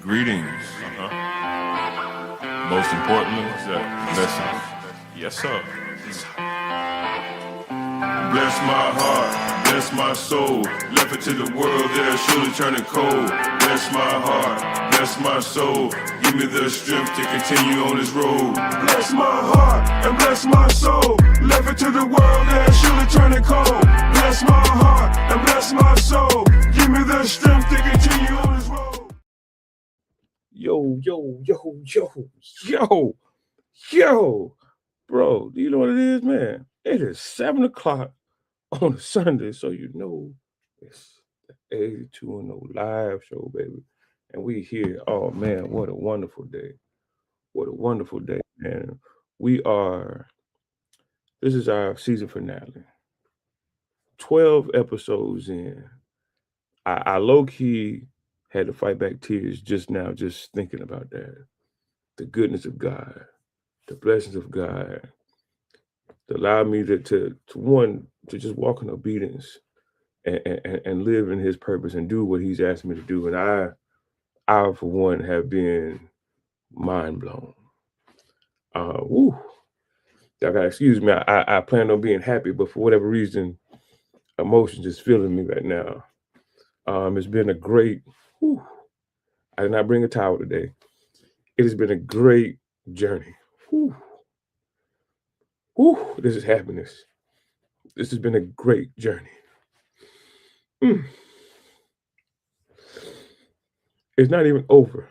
Greetings. Most importantly, is that blessings. Yes, sir. Bless my heart, bless my soul. Left it to the world, they'll surely turn it cold. Bless my heart, bless my soul. Give me the strength to continue on this road. Bless my heart and bless my soul. Left it to the world, they'll surely turn it cold. Bless my heart and bless my soul. Give me the strength to continue on this road. Yo. Bro, do you know what it is, man? It is 7 o'clock on a Sunday, so you know it's the 82 live show, baby. And we here. Oh, man, what a wonderful day. What a wonderful day, man. This is our season finale. 12 episodes in. I low-key had to fight back tears just now, just thinking about that. The goodness of God, the blessings of God, to allow me to just walk in obedience and live in His purpose and do what He's asked me to do. And I for one have been mind blown. Y'all gotta excuse me. I planned on being happy, but for whatever reason, emotion just feeling me right now. It's been a great. I did not bring a towel today. It has been a great journey. This is happiness. This has been a great journey. It's not even over.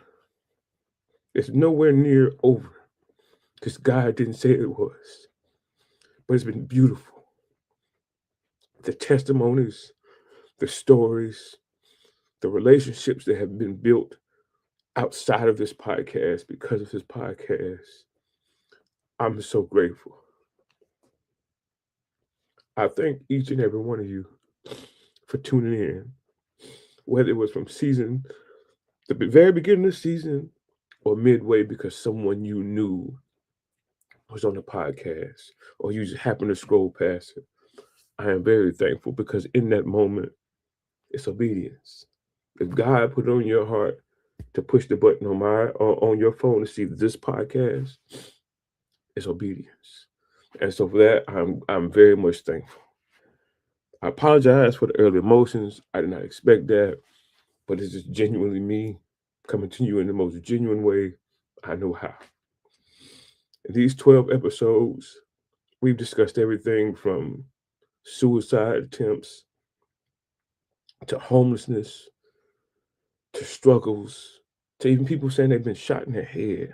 It's nowhere near over because God didn't say it was. But it's been beautiful. The testimonies, the stories, the relationships that have been built outside of this podcast because of this podcast. I'm so grateful. I thank each and every one of you for tuning in, whether it was from the very beginning of the season or midway because someone you knew was on the podcast or you just happened to scroll past it. I am very thankful because in that moment, it's obedience. If God put it on your heart to push the button on your phone to see this podcast, it's obedience. And so for that, I'm very much thankful. I apologize for the early emotions. I did not expect that, but it's just genuinely me coming to you in the most genuine way I know how. In these 12 episodes, we've discussed everything from suicide attempts to homelessness to struggles to even people saying they've been shot in the head.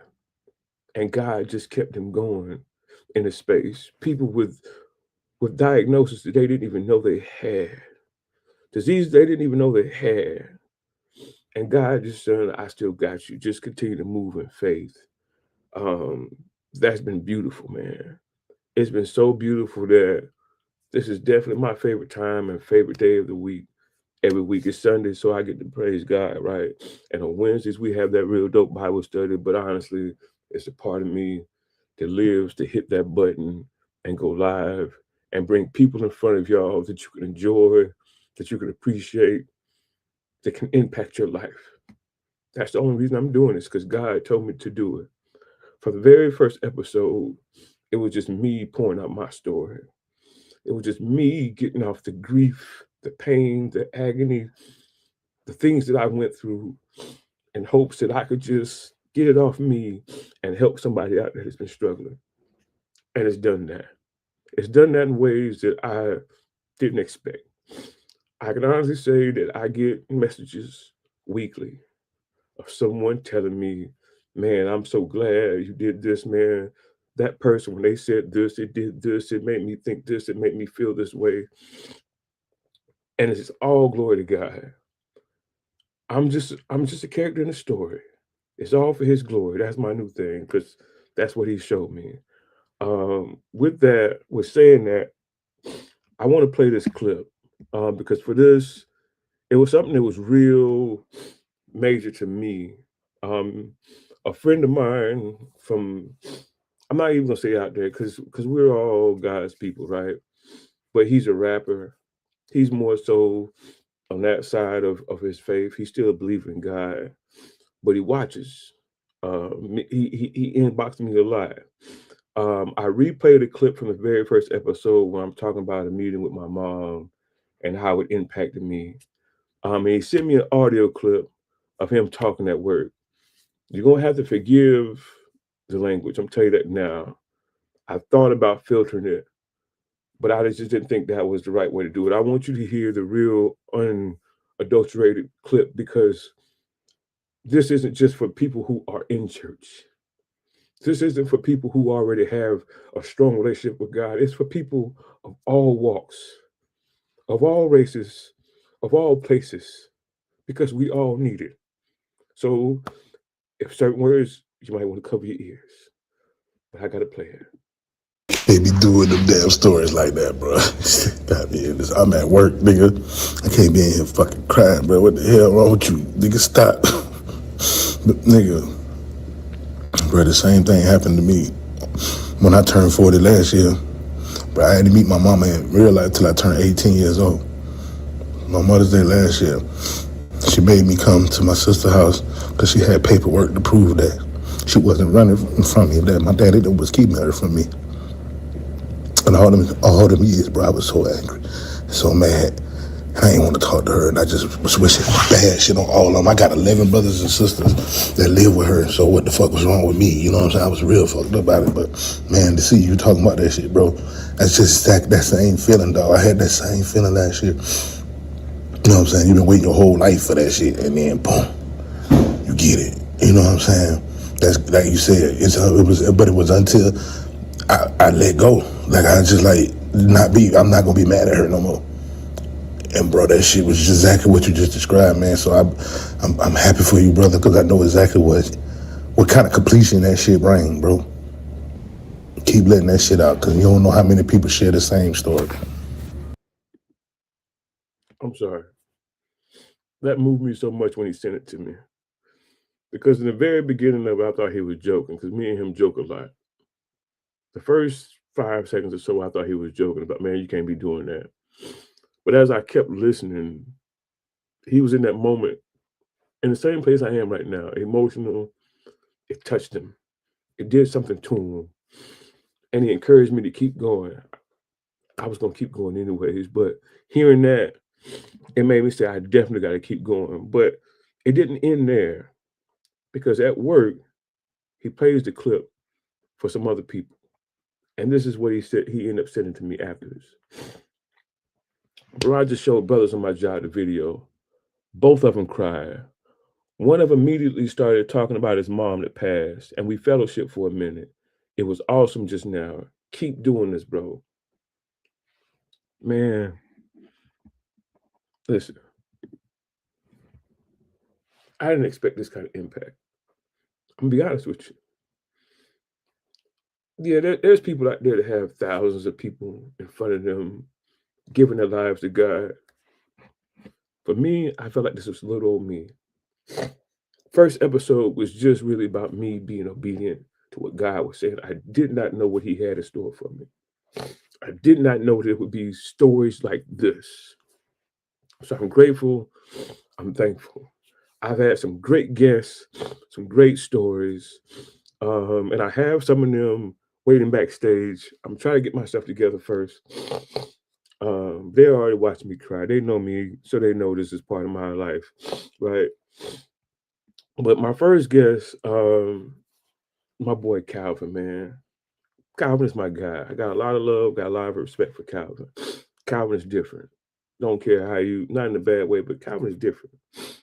And God just kept them going in a space. People with diagnoses that they didn't even know they had. Disease they didn't even know they had. And God just said, I still got you. Just continue to move in faith. That's been beautiful, man. It's been so beautiful that this is definitely my favorite time and favorite day of the week. Every week is Sunday, so I get to praise God, right? And on Wednesdays, we have that real dope Bible study. But honestly, it's a part of me that lives to hit that button and go live and bring people in front of y'all that you can enjoy, that you can appreciate, that can impact your life. That's the only reason I'm doing this, because God told me to do it. For the very first episode, it was just me pouring out my story. It was just me getting off the grief, the pain, the agony, the things that I went through in hopes that I could just get it off me and help somebody out that has been struggling. And it's done that. It's done that in ways that I didn't expect. I can honestly say that I get messages weekly of someone telling me, man, I'm so glad you did this, man. That person, when they said this, it did this, it made me think this, it made me feel this way. And it's all glory to God. I'm just a character in a story. It's all for His glory. That's my new thing, because that's what He showed me. With saying that, I want to play this clip because for this, it was something that was real major to me. A friend of mine I'm not even gonna say out there because we're all God's people, right? But he's a rapper. He's more so on that side of his faith. He still believes in God. but he watches. He inboxed me a lot. I replayed a clip from the very first episode where I'm talking about a meeting with my mom and how it impacted me. And he sent me an audio clip of him talking at work. You're gonna have to forgive the language. I'm telling you that now. I thought about filtering it, but I just didn't think that was the right way to do it. I want you to hear the real unadulterated clip because this isn't just for people who are in church. This isn't for people who already have a strong relationship with God. It's for people of all walks, of all races, of all places, because we all need it. So, if certain words, you might want to cover your ears. But I got to play it. They be doing them damn stories like that, bro. Got me in this. I'm at work, nigga. I can't be in here fucking crying, bro. What the hell wrong with you? Nigga, stop. But, nigga, bro, the same thing happened to me when I turned 40 last year. Bro, I had to meet my mama in real life till I turned 18 years old. My Mother's Day last year, she made me come to my sister's house because she had paperwork to prove that she wasn't running in front of me, that my daddy was keeping her from me. And all them years, bro, I was so angry, so mad. I ain't want to talk to her, and I just was wishing bad shit on all of them. I got 11 brothers and sisters that live with her, so what the fuck was wrong with me? You know what I'm saying? I was real fucked up about it, but man, to see you talking about that shit, bro, that's just that same feeling, dog. I had that same feeling last year. You know what I'm saying? You've been waiting your whole life for that shit, and then boom, you get it. You know what I'm saying? That's like you said. But it was until I let go. Like I just I'm not gonna be mad at her no more. And bro, that shit was just exactly what you just described, man. So I'm happy for you, brother, because I know exactly what kind of completion that shit bring, bro. Keep letting that shit out, because you don't know how many people share the same story. I'm sorry. That moved me so much when he sent it to me. Because in the very beginning of it, I thought he was joking, because me and him joke a lot. The first 5 seconds or so, I thought he was joking about, man, you can't be doing that. But as I kept listening, he was in that moment, in the same place I am right now, emotional. It touched him. It did something to him. And he encouraged me to keep going. I was going to keep going anyways. But hearing that, it made me say, I definitely got to keep going. But it didn't end there. Because at work, he plays the clip for some other people. And this is what he said. He ended up sending to me afterwards. Bro, I just showed brothers on my job the video. Both of them cried. One of them immediately started talking about his mom that passed, and we fellowshiped for a minute. It was awesome just now. Keep doing this, bro. Man, listen, I didn't expect this kind of impact. I'm gonna be honest with you. Yeah, there's people out there that have thousands of people in front of them giving their lives to God. For me, I felt like this was little old me. First episode was just really about me being obedient to what God was saying. I did not know what He had in store for me. I did not know there would be stories like this. So I'm grateful. I'm thankful. I've had some great guests, some great stories, and I have some of them waiting backstage. I'm trying to get myself together first. They already watched me cry. They know me, so they know this is part of my life, right? But my first guest, my boy Calvin, man. Calvin is my guy. I got a lot of love, got a lot of respect for Calvin. Calvin is different. Don't care how you, not in a bad way, but Calvin is different.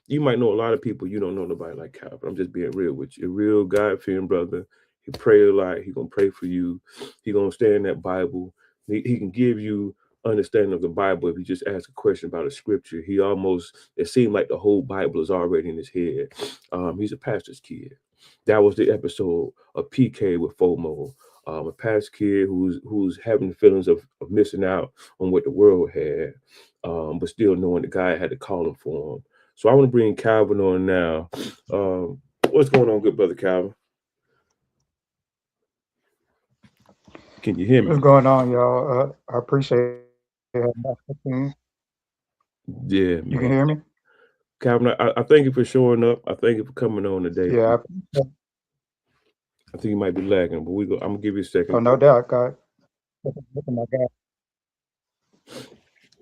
You might know a lot of people, you don't know nobody like Calvin. I'm just being real with you. A real God-fearing brother. He pray a lot. He gonna pray for you. He gonna stay in that Bible. He can give you understanding of the Bible if you just ask a question about a scripture. It seemed like the whole Bible is already in his head. He's a pastor's kid. That was the episode of PK with FOMO. A past kid who's having feelings of missing out on what the world had, but still knowing the guy had to call him for him. So I want to bring Calvin on now. What's going on, good brother Calvin? Can you hear me? What's going on, y'all? I appreciate having that opportunity. Yeah, You can man. hear me? Calvin, I thank you for showing up. I thank you for coming on today. Yeah. I think you might be lagging, but I'm gonna give you a second Oh, to no get doubt, God. Look at my God.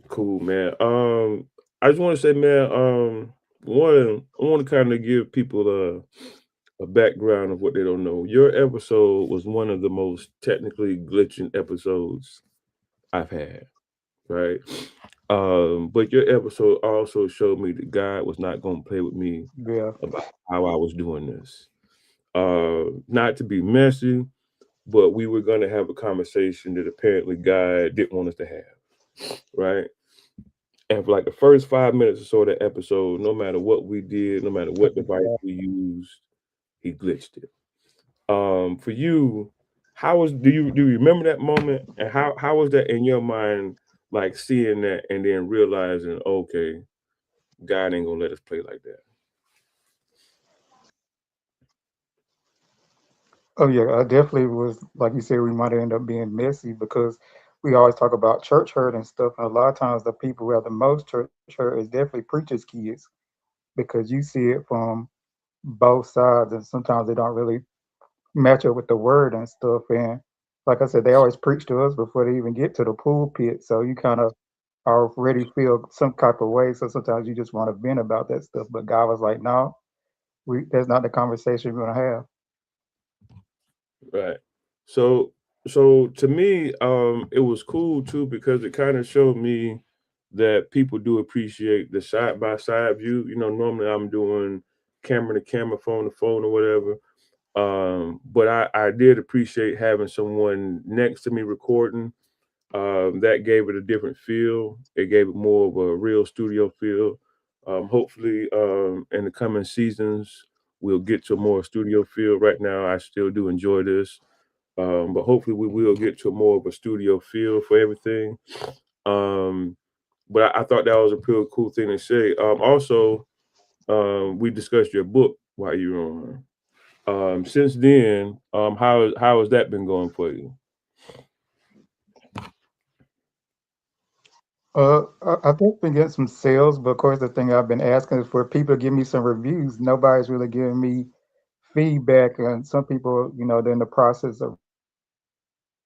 cool, man. I just want to say, man, one, I want to kind of give people a background of what they don't know. Your episode was one of the most technically glitching episodes I've had, right? But your episode also showed me that God was not going to play with me Yeah. about how I was doing this. Not to be messy, but we were going to have a conversation that apparently God didn't want us to have, right? And for like the first 5 minutes or so of that episode, no matter what we did, no matter what device we used, he glitched it. For you, how was do you remember that moment, and how was that in your mind, like seeing that and then realizing, okay, God ain't gonna let us play like that. Oh yeah, I definitely was like you said, we might end up being messy because we always talk about church hurt and stuff, and a lot of times the people who have the most church hurt is definitely preachers' kids because you see it from both sides, and sometimes they don't really match up with the word and stuff. And like I said, they always preach to us before they even get to the pulpit, so you kind of already feel some type of way. So sometimes you just want to vent about that stuff, but God was like, "No, that's not the conversation we're gonna have." Right. So so to me, it was cool too because it kind of showed me that people do appreciate the side by side view. Normally I'm doing camera to camera, phone to phone, or whatever. But I did appreciate having someone next to me recording. That gave it a different feel. It gave it more of a real studio feel. Hopefully, in the coming seasons, we'll get to more studio feel. Right now, I still do enjoy this, but hopefully, we will get to more of a studio feel for everything. Um, but I thought that was a pretty cool thing to say. Also, we discussed your book while you were on. Since then, how has that been going for you? I think been getting some sales, but of course the thing I've been asking is for people to give me some reviews. Nobody's really giving me feedback, and some people, they're in the process of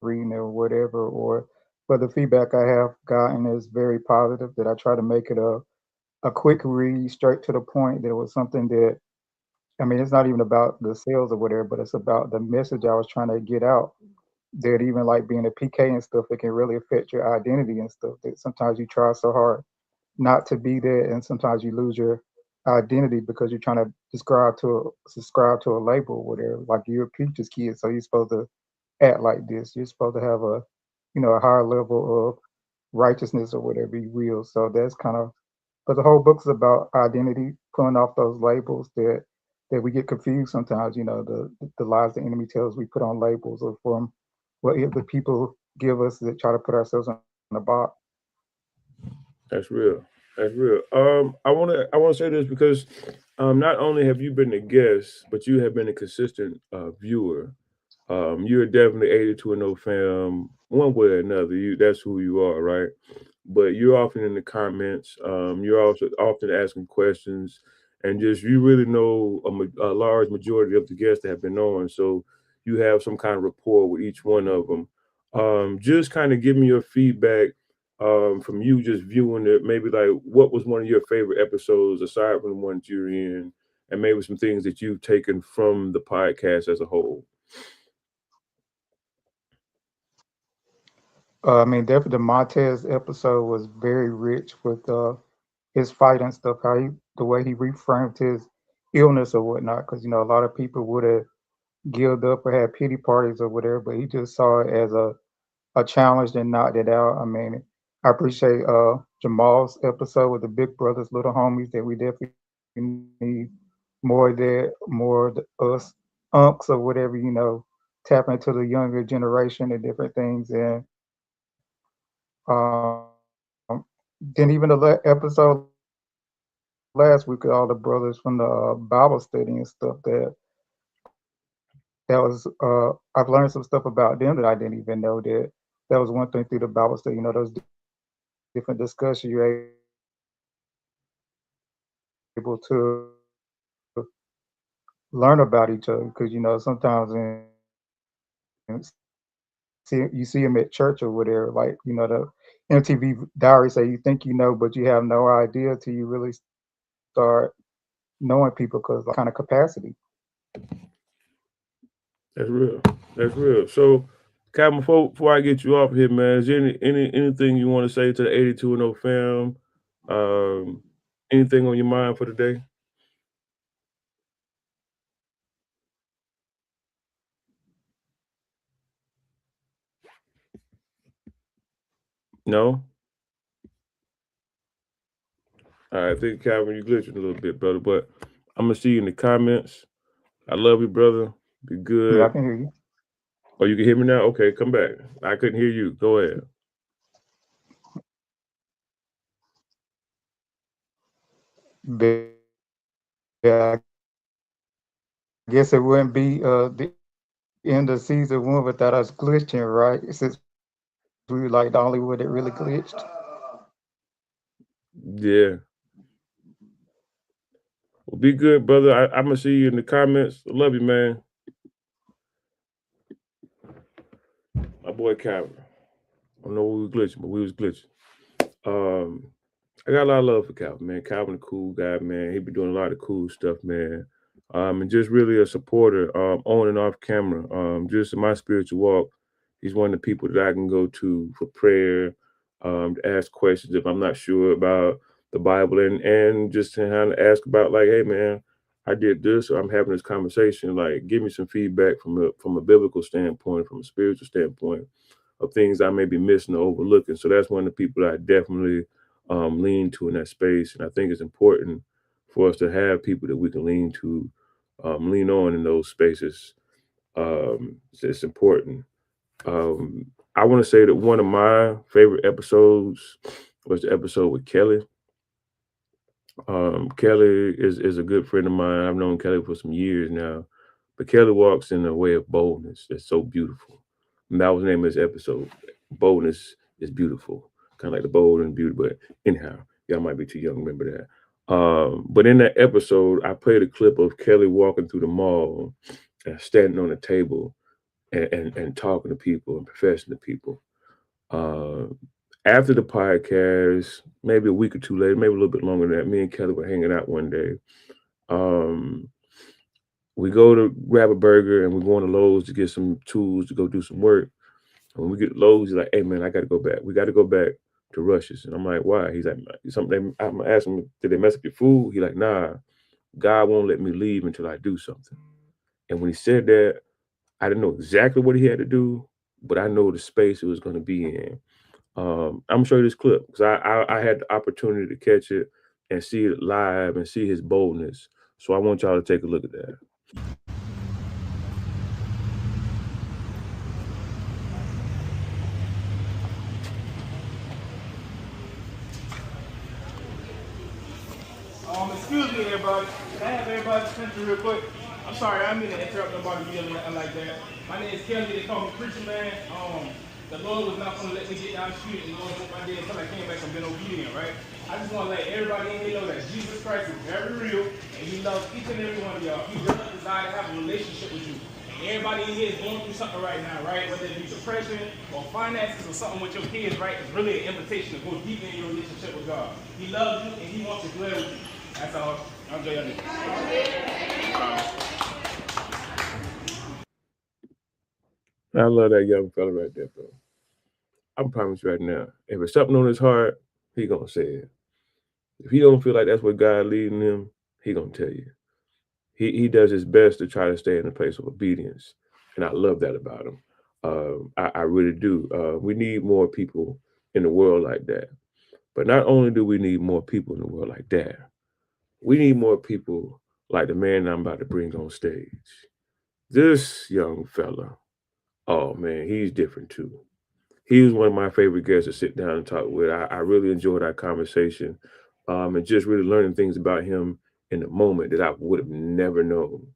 reading it or whatever. But the feedback I have gotten is very positive. That I try to make it a quick read, straight to the point. That it was something that I mean, it's not even about the sales or whatever, but it's about the message I was trying to get out. That even like being a PK and stuff, it can really affect your identity and stuff. That sometimes you try so hard not to be that, and sometimes you lose your identity because you're trying to subscribe to a label or whatever. Like you're a preacher's kid, so you're supposed to act like this. You're supposed to have a higher level of righteousness or whatever you will. So that's kind of, but the whole book's about identity, pulling off those labels that we get confused sometimes. The lies the enemy tells we put on labels or from what the people give us that try to put ourselves in a box. That's real. That's real. I want to say this because not only have you been a guest, but you have been a consistent viewer. You're definitely 82 and 0 fam, one way or another. That's who you are, right? But you're often in the comments. You're also often asking questions, and just you really know a large majority of the guests that have been on. So you have some kind of rapport with each one of them. Just kind of give me your feedback from you just viewing it. Maybe like what was one of your favorite episodes aside from the ones you're in, and maybe some things that you've taken from the podcast as a whole. I mean, definitely the Montez episode was very rich with his fight and stuff. The way he reframed his illness or whatnot, because a lot of people would have gilled up or had pity parties or whatever, but he just saw it as a challenge and knocked it out. I mean, I appreciate Jamal's episode with the Big Brothers, Little Homies, that we definitely need more of that, us unks or whatever, tap into the younger generation and different things. And then even the episode last week with all the brothers from the Bible study and stuff, that was I've learned some stuff about them that I didn't even know that was one thing through the Bible study. Those different discussions you're able to have with different able to learn about each other because sometimes you see them at church or whatever, like the MTV diary say you think but you have no idea till you really start knowing people because kind of capacity. That's real. That's real. So, Calvin, before I get you off here, man, is there anything you want to say to the 82 and 0 fam? Anything on your mind for today? No? All right, I think Calvin, you glitching a little bit, brother, but I'm gonna see you in the comments. I love you, brother. Be Yeah, I good. can hear you. Oh, you can hear me now? Okay, come back. I couldn't hear you. Go ahead. Yeah, I guess it wouldn't be the end of season one without us glitching, right? Since we were like the only one that really glitched. Yeah. Well, be good, brother. I'm gonna see you in the comments. I love you, man. My boy Calvin. I don't know we was glitching, but we was glitching. Um, I got a lot of love for Calvin, man. Calvin, a cool guy, man. He be doing a lot of cool stuff, man. And just really a supporter, on and off camera. Just in my spiritual walk, he's one of the people that I can go to for prayer, to ask questions if I'm not sure about the Bible, and just to kind of ask about like, hey, man, I did this, or I'm having this conversation. Like, give me some feedback from a biblical standpoint, from a spiritual standpoint of things I may be missing or overlooking. So that's one of the people that I definitely lean to in that space. And I think it's important for us to have people that we can lean to, lean on in those spaces. It's important. I want to say that one of my favorite episodes was the episode with Kelly. Kelly is a good friend of mine. I've known Kelly for some years now, but Kelly walks in a way of boldness that's so beautiful. And that was the name of this episode. Boldness is beautiful, kind of like the bold and beauty. But anyhow, y'all might be too young to remember that. But in that episode, I played a clip of Kelly walking through the mall and standing on a table and talking to people and professing to people. Uh, After the podcast, maybe a week or two later, maybe a little bit longer than that, me and Kelly were hanging out one day. Um, we go to grab a burger and we're going to Lowe's to get some tools to go do some work. And when we get to Lowe's, he's like, hey man, I gotta go back. We gotta go back to Rush's. And I'm like, why? He's like, something. I'm asking him, did they mess up your food? He's like, nah, God won't let me leave until I do something. And when he said that, I didn't know exactly what he had to do, but I know the space it was gonna be in. I'm gonna show you this clip because I had the opportunity to catch it and see it live and see his boldness. So I want y'all to take a look at that. Excuse me, everybody. Can I have everybody's attention real quick? I'm sorry, I didn't mean to interrupt nobody yelling nothing like that. My name is Kelly. They call me Preacher Man. The Lord was not going to let me get down the street and go and what I did until I came back and been obedient, right? I just want to let everybody in here know that Jesus Christ is very real and He loves each and every one of y'all. He does desire to have a relationship with you. Everybody in here is going through something right now, right? Whether it be depression or finances or something with your kids, right? It's really an invitation to go deep in your relationship with God. He loves you and He wants to dwell with you. That's all. I'm Jay. I love that young fella right there, bro. I promise you right now, if it's something on his heart, he gonna say it. If he don't feel like that's what God leading him, he gonna tell you. He does his best to try to stay in a place of obedience, and I love that about him. I really do. We need more people in the world like that. But not only do we need more people in the world like that, we need more people like the man I'm about to bring on stage. This young fella, oh man, he's different too. He was one of my favorite guests to sit down and talk with. I really enjoyed our conversation, and just really learning things about him in the moment that I would have never known.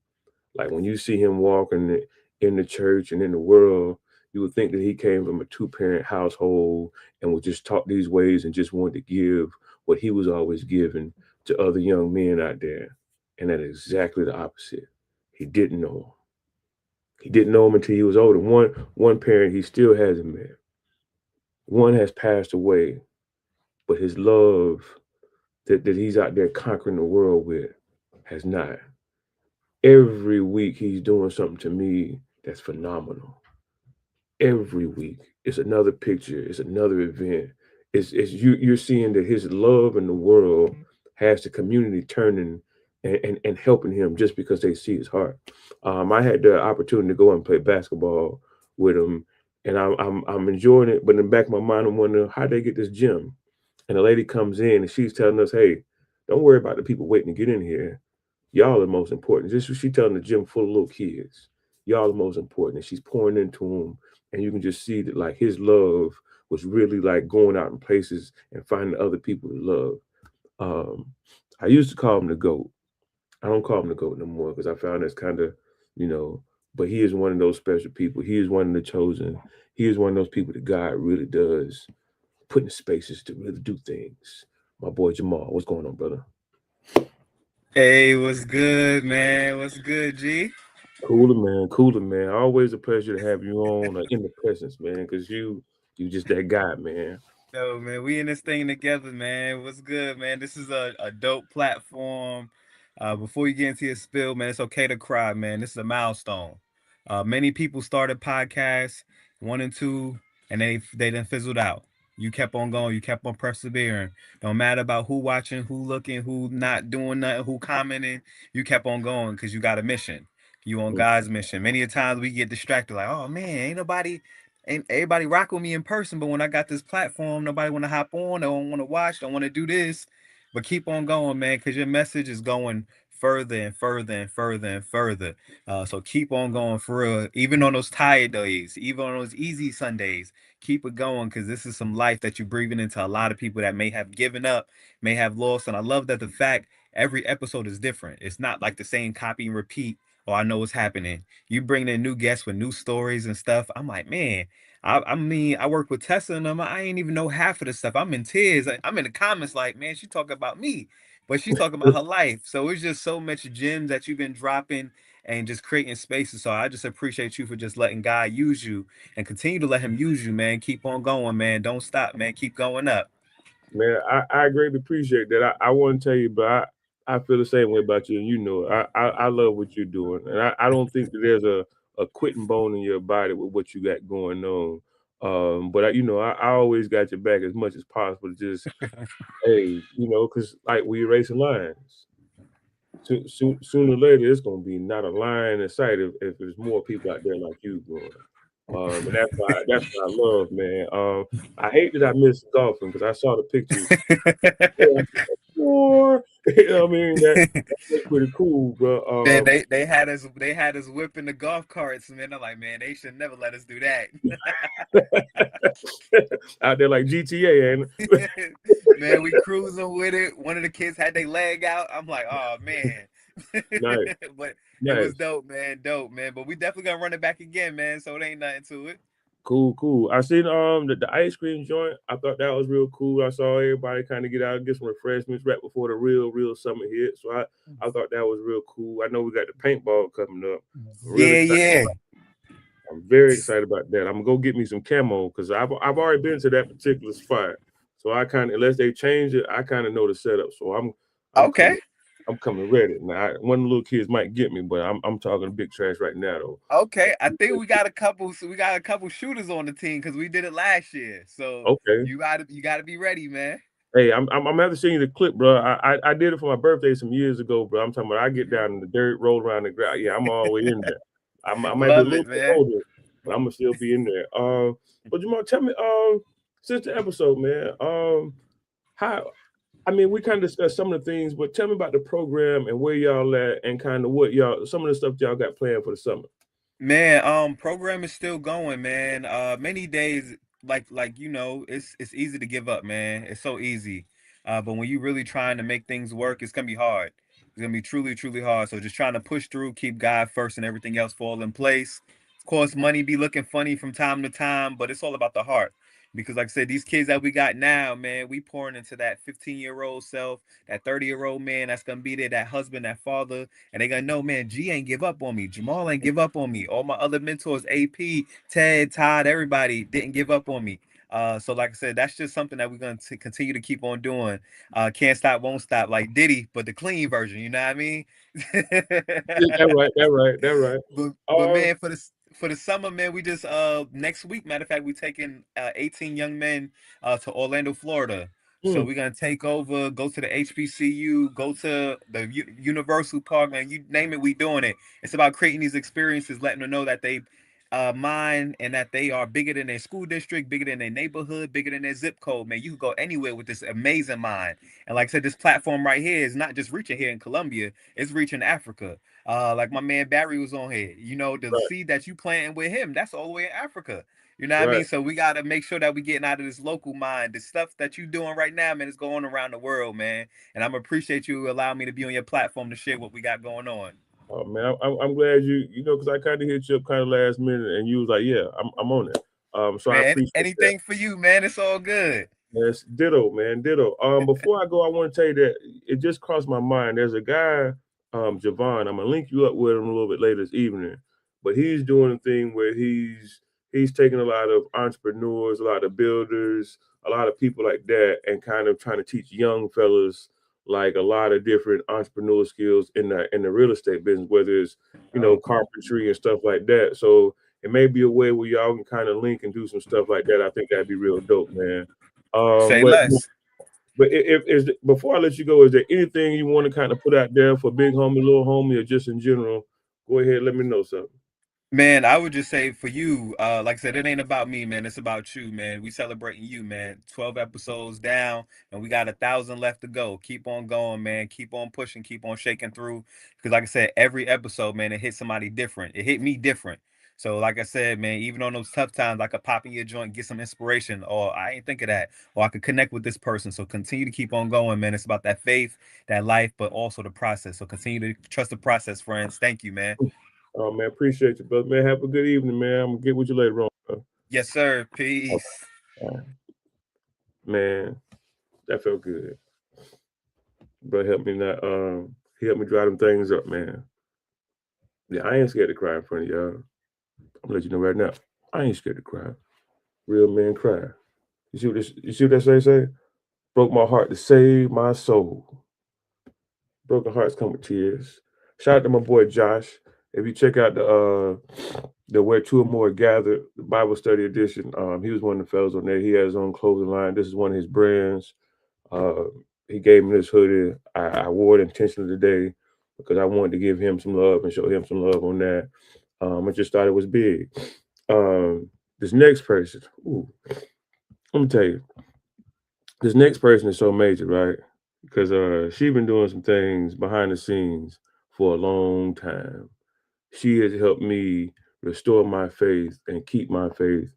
Like when you see him walking in the church and in the world, you would think that he came from a two-parent household and was just taught these ways and just wanted to give what he was always given to other young men out there, and that is exactly the opposite. He didn't know him. He didn't know him until he was older. One parent he still hasn't met. One has passed away, but his love that he's out there conquering the world with has not. Every week he's doing something to me that's phenomenal. Every week it's another picture, it's another event. It's you're seeing that his love in the world has the community turning and helping him just because they see his heart. I had the opportunity to go and play basketball with him, and I'm enjoying it. But in the back of my mind, I'm wondering how they get this gym. And the lady comes in and she's telling us, "Hey, don't worry about the people waiting to get in here. Y'all are most important." Just she telling the gym full of little kids, "Y'all are most important." And she's pouring into them, and you can just see that like his love was really like going out in places and finding other people to love. Um, I used to call him the goat. I don't call him the goat no more because I found that's kind of, you know. But he is one of those special people. He is one of the chosen. He is one of those people that God really does put in spaces to really do things. My boy Jamal, what's going on, brother? Hey, what's good, man? What's good, G? Cooler man, cooler man. Always a pleasure to have you on in the presence, man. Because you just that guy, man. Yo, man, we in this thing together, man. What's good, man? This is a dope platform. Before you get into your spill, man, it's okay to cry, man. This is a milestone. Many people started podcasts, one and two, and they then fizzled out. You kept on going, you kept on persevering. Don't matter about who watching, who looking, who not doing nothing, who commenting. You kept on going because you got a mission. You on God's mission. Many a times we get distracted, like, oh man, ain't everybody rock with me in person, but when I got this platform, nobody want to hop on, they don't want to watch, don't want to do this. But keep on going, man, because your message is going further and further and further and further. So keep on going for real. Even on those tired days, even on those easy Sundays, keep it going because this is some life that you're breathing into a lot of people that may have given up, may have lost. And I love that the fact every episode is different. It's not like the same copy and repeat. Oh, I know what's happening. You bring in new guests with new stories and stuff. I'm like, man, I mean, I work with Tessa and them. I ain't even know half of the stuff. I'm in tears. I'm in the comments like, man, she talking about me, but she's talking about her life. So it's just so much gems that you've been dropping and just creating spaces. So I just appreciate you for just letting God use you and continue to let him use you, man. Keep on going, man. Don't stop, man. Keep going up. Man, I greatly appreciate that. I want to tell you, but I feel the same way about you, and you know, I love what you're doing, and I don't think that there's a quitting bone in your body with what you got going on. But I always got your back as much as possible. Just hey, because like we racing lines. Sooner or later, it's gonna be not a line in sight if there's more people out there like you going. And that's why I love, man. I hate that I missed golfing because I saw the pictures. Yeah, sure. I mean that's pretty cool, Man, bro. they had us whipping the golf carts, man. I'm like, man, they should never let us do that. Out there like GTA, and Man, we cruising with it. One of the kids had their leg out. I'm like, oh man. nice, But it was nice. dope, man. Dope, man. But we definitely gonna run it back again, man. So it ain't nothing to it. Cool, cool. I seen the ice cream joint. I thought that was real cool. I saw everybody kind of get out and get some refreshments right before the real summer hit. So I thought that was real cool. I know we got the paintball coming up. I'm really Yeah, excited. yeah. I'm very excited about that. I'm gonna go get me some camo because I've already been to that particular spot. So I kind of unless they change it, I kind of know the setup. So I'm Okay. coming. I'm coming ready. Now, one of the little kids might get me, but I'm talking big trash right now though. Okay. I think we got a couple shooters on the team because we did it last year. So Okay. you gotta be ready, man. Hey, I'm gonna have to send you the clip, bro. I did it for my birthday some years ago, bro. I'm talking about I get down in the dirt, roll around the ground. Yeah, I'm all the way in there. I might be a Love little it, bit man. older, but I'm gonna still be in there. But Jamal, tell me, since the episode, man, how I mean, we kind of discussed some of the things, but tell me about the program and where y'all at, and kind of what some of the stuff y'all got planned for the summer. Man, program is still going, man. Many days, like it's easy to give up, man. It's so easy. But when you really trying to make things work, it's gonna be hard. It's gonna be truly, truly hard. So just trying to push through, keep God first, and everything else fall in place. Of course, money be looking funny from time to time, but it's all about the heart. Because like I said, these kids that we got now, man, we pouring into that 15-year-old self, that 30-year-old man that's gonna be there, that husband, that father, and they gonna know, man, G ain't give up on me, Jamal ain't give up on me, all my other mentors, AP, Ted, Todd, everybody didn't give up on me. So like I said, that's just something that we're going to continue to keep on doing. Can't stop, won't stop, like Diddy, but the clean version. You know what I mean? Yeah, that right. But man, for the summer, man, we just next week, matter of fact, we taking 18 young men to Orlando, Florida. So we're gonna take over, go to the HBCU, go to the Universal Park, man. You name it, we doing it. It's about creating these experiences, letting them know that they mind and that they are bigger than their school district, bigger than their neighborhood, bigger than their zip code, man. You can go anywhere with this amazing mind. And like I said, this platform right here is not just reaching here in Colombia, it's reaching Africa. Like my man Barry was on here. You know, the seed that you planting with him, that's all the way in Africa. You know what I mean? So we gotta make sure that we getting out of this local mind. The stuff that you doing right now, man, is going around the world, man. And I'm appreciate you allowing me to be on your platform to share what we got going on. Oh man, I'm glad you know, because I kind of hit you up kind of last minute, and you was like, yeah, I'm on it. So Man, I appreciate anything for you, man. It's all good. Yes, ditto, man, ditto. Before I go, I want to tell you that it just crossed my mind. There's a guy, Javon. I'm gonna link you up with him a little bit later this evening, but he's doing a thing where he's taking a lot of entrepreneurs, a lot of builders, a lot of people like that, and kind of trying to teach young fellas like a lot of different entrepreneurial skills in the real estate business, whether it's carpentry and stuff like that. So it may be a way where y'all can kind of link and do some stuff like that. I think that'd be real dope, man. Say But less. before I let you go, is there anything you want to kind of put out there for big homie, little homie, or just in general? Go ahead, let me know something. Man, I would just say for you, like I said, it ain't about me, man. It's about you, man. We celebrating you, man. 12 episodes down, and we got 1,000 left to go. Keep on going, man. Keep on pushing. Keep on shaking through. Because, like I said, every episode, man, it hit somebody different. It hit me different. So, like I said, man, even on those tough times, I could pop in your joint, get some inspiration, or I ain't think of that, or I could connect with this person. So, continue to keep on going, man. It's about that faith, that life, but also the process. So, continue to trust the process, friends. Thank you, man. Oh man, appreciate you, brother. Man, have a good evening, man. I'm gonna get with you later on. Bro. Yes, sir. Peace. Man, that felt good. Bro, help me not. He helped me dry them things up, man. Yeah, I ain't scared to cry in front of y'all. I'm gonna let you know right now. I ain't scared to cry. Real men cry. You see what that say? Broke my heart to save my soul. Broken hearts come with tears. Shout out to my boy Josh. If you check out the Where Two or More Gather, the Bible Study Edition, he was one of the fellows on there. He has his own clothing line. This is one of his brands. He gave me this hoodie. I wore it intentionally today because I wanted to give him some love and show him some love on that. I just thought it was big. This next person, let me tell you, this next person is so major, right? Because she's been doing some things behind the scenes for a long time. She has helped me restore my faith and keep my faith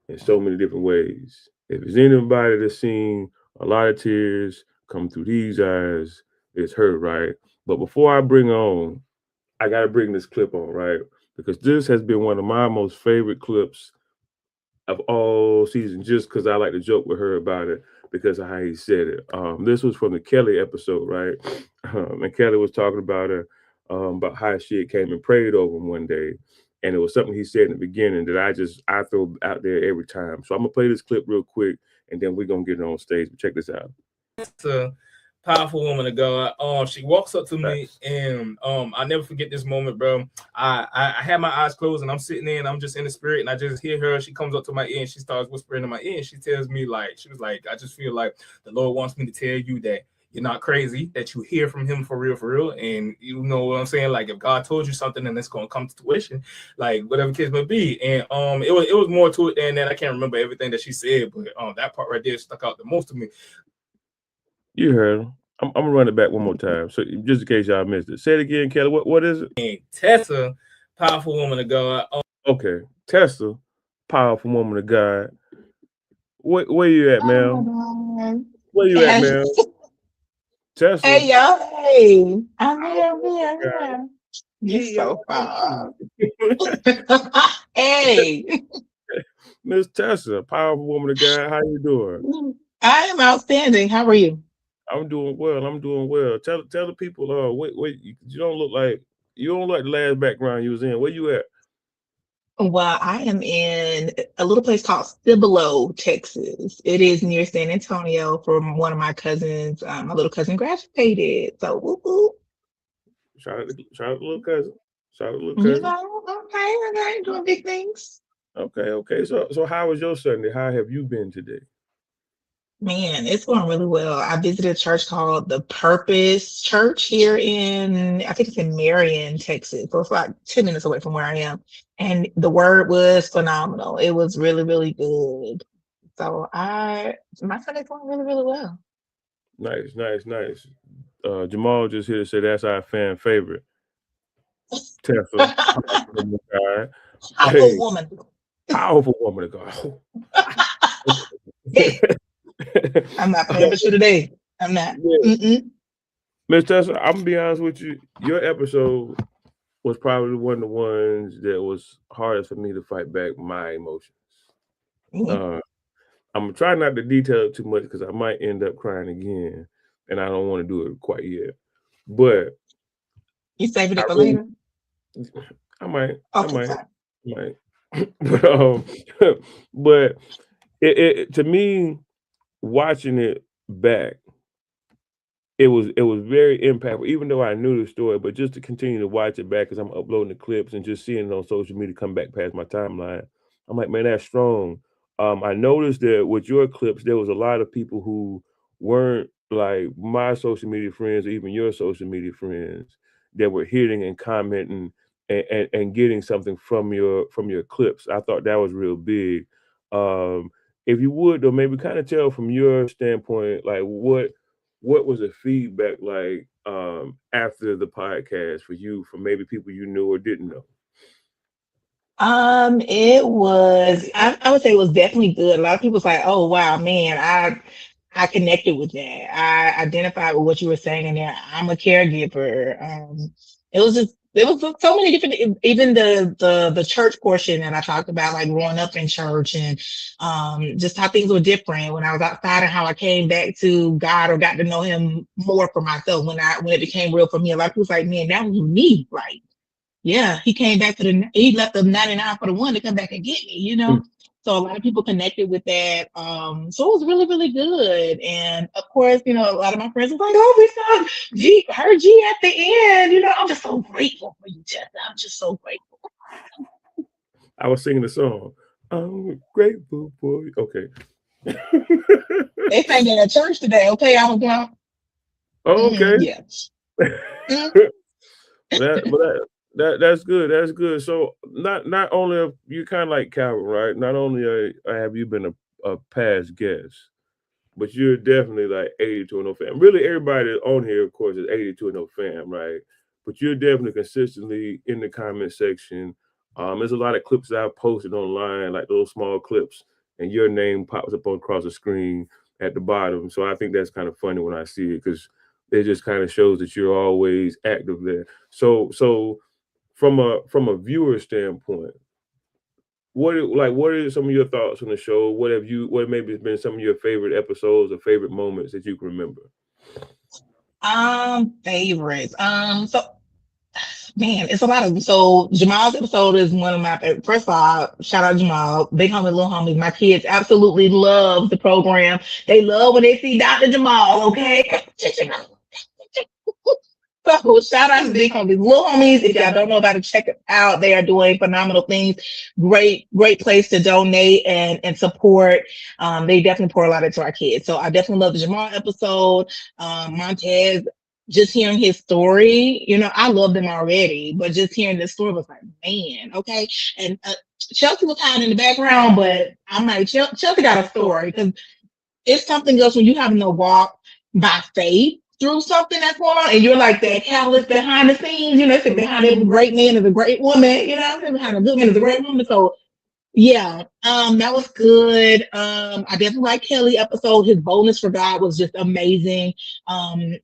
in so many different ways. If there's anybody that's seen a lot of tears come through these eyes, it's her, right? But before I bring her on, I got to bring this clip on, right? Because this has been one of my most favorite clips of all season, just because I like to joke with her about it because of how he said it. This was from the Kelly episode, right? And Kelly was talking about her, about how she had came and prayed over him one day. And it was something he said in the beginning that I throw out there every time. So I'm gonna play this clip real quick, and then we're gonna get it on stage. But check this out. It's a powerful woman of God. She walks up to me, and I never forget this moment, bro. I had my eyes closed, and I'm sitting there, and I'm just in the spirit, and I just hear her. She comes up to my ear, and she starts whispering in my ear, and she tells me, she was like, I just feel like the Lord wants me to tell you that you're not crazy, that you hear from him for real, and you know what I'm saying? Like, if God told you something, then it's gonna come to fruition, like whatever case may be. And it was more to it than that. I can't remember everything that she said, but that part right there stuck out the most to me. You heard him. I'm gonna run it back one more time, so just in case y'all missed it. Say it again, Kelly. What is it? And Tesa, powerful woman of God. Okay, Tesa, powerful woman of God. Where you at, man? Where you at, man? Tesa. Hey, y'all. Hey, I'm here. You're so far. Hey. Miss Tessa, powerful woman of God. How you doing? I am outstanding. How are you? I'm doing well. I'm doing well. Tell the people. Wait. You don't look like the last background you was in. Where you at? Well, I am in a little place called Cibolo, Texas. It is near San Antonio from one of my cousins. My little cousin graduated. So, woo woo. Shout out to little cousin. Shout out to little You cousin. know, okay, doing big things. Okay. So how was your Sunday? How have you been today? Man, it's going really well. I visited a church called the Purpose Church here I think it's in Marion, Texas. So it's like 10 minutes away from where I am. And the word was phenomenal. It was really, really good. So my Sunday's going really, really well. Nice. Jamal just here to say that's our fan favorite. Tessa. Powerful woman. Powerful woman of God. Hey, I'm not playing with you today. I'm not. Yeah. Miss Tessa, I'm gonna be honest with you. Your episode was probably one of the ones that was hardest for me to fight back my emotions. I'm gonna try not to detail it too much because I might end up crying again, and I don't want to do it quite yet. But you saving it for later? I might. Okay, I might. But it to me, watching it back, it was very impactful, even though I knew the story, but just to continue to watch it back because I'm uploading the clips and just seeing it on social media come back past my timeline. I'm like, man, that's strong. I noticed that with your clips, there was a lot of people who weren't like my social media friends or even your social media friends that were hitting and commenting and getting something from your clips. I thought that was real big. If you would though, maybe kind of tell from your standpoint, like what was the feedback like after the podcast for you, from maybe people you knew or didn't know? It was, I would say it was definitely good. A lot of people was like, oh wow, man, I connected with that. I identified with what you were saying in there. I'm a caregiver. It was so many different, even the church portion that I talked about, like growing up in church and just how things were different when I was outside and how I came back to God or got to know him more for myself when it became real for me. A lot of people was like, man, that was me. Like, yeah, he left the 99 for the one to come back and get me, you know? So a lot of people connected with that. So it was really, really good. And of course, you know, a lot of my friends was like, oh, we saw her G at the end. You know, I'm just so grateful for you, Tessa. I'm just so grateful. I was singing the song. I'm grateful for you. Okay. They sang it at church today. Okay, I was going. Okay. Yes. That's good. That's good. So not only have you kind of like Calvin, right? Not only have you been a past guest, but you're definitely like 82 fam. Really, everybody on here, of course, is 82 fam, right? But you're definitely consistently in the comment section. There's a lot of clips that I've posted online, like those small clips, and your name pops up across the screen at the bottom. So I think that's kind of funny when I see it because it just kind of shows that you're always active there. So from a viewer standpoint, what are some of your thoughts on the show? What maybe has been some of your favorite episodes or favorite moments that you can remember? Favorites. So man, it's a lot of. So Jamal's episode is one of my favorite. First of all, shout out Jamal, big homie, little homies. My kids absolutely love the program. They love when they see Dr. Jamal. Okay. So shout out to big homies, little homies. If y'all don't know about it, check it out. They are doing phenomenal things. Great place to donate and support. They definitely pour a lot into our kids. So I definitely love the Jamal episode. Montez, just hearing his story, you know, I love them already, but just hearing this story was like, man, okay. And Chelsea was hiding in the background, but I'm like, Chelsea got a story because it's something else when you having to walk by faith through something that's going on, and you're like that catalyst behind the scenes, you know, behind every great man is a great woman, you know, behind a good man is a great woman. So yeah, that was good. I definitely like Kelly episode. His boldness for God was just amazing.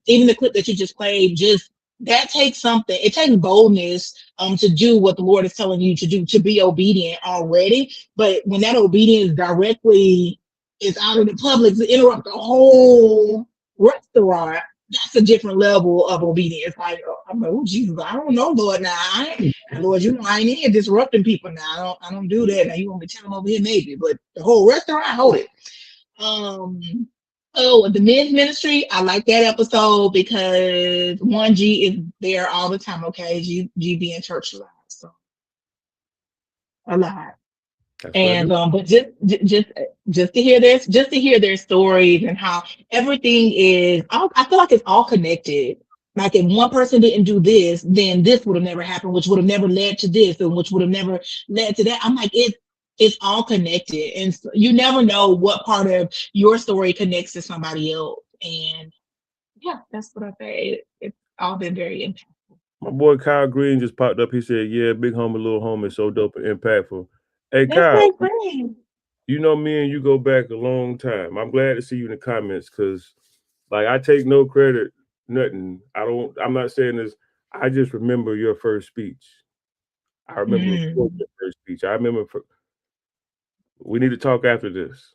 Even the clip that you just played, just that takes something. It takes boldness to do what the Lord is telling you to do, to be obedient already. But when that obedience directly is out in the public to interrupt the whole restaurant, that's a different level of obedience. Like, I'm like, oh Jesus, I don't know, Lord. Now, Lord, you know, I ain't in here disrupting people. Now, I don't do that. Now, you want me to tell them over here, maybe, but the whole restaurant, hold it. Oh, the men's ministry, I like that episode because 1G is there all the time. Okay, G be in church a lot, so a lot. That's what I And do. but just to hear this, just to hear their stories and how everything is, I feel like it's all connected. Like if one person didn't do this, then this would have never happened, which would have never led to this, and which would have never led to that. I'm like, it's all connected, and you never know what part of your story connects to somebody else. And yeah, that's what I say. It's all been very impactful. My boy Kyle Green just popped up. He said, "Yeah, big homie, little homie, so dope and impactful." Hey That's Kyle, my friend. you know me and you go back a long time. I'm glad to see you in the comments because, like, I take no credit, nothing. I don't. I'm not saying this. I just remember your first speech. I remember recording Mm, your first speech. I remember. We need to talk after this.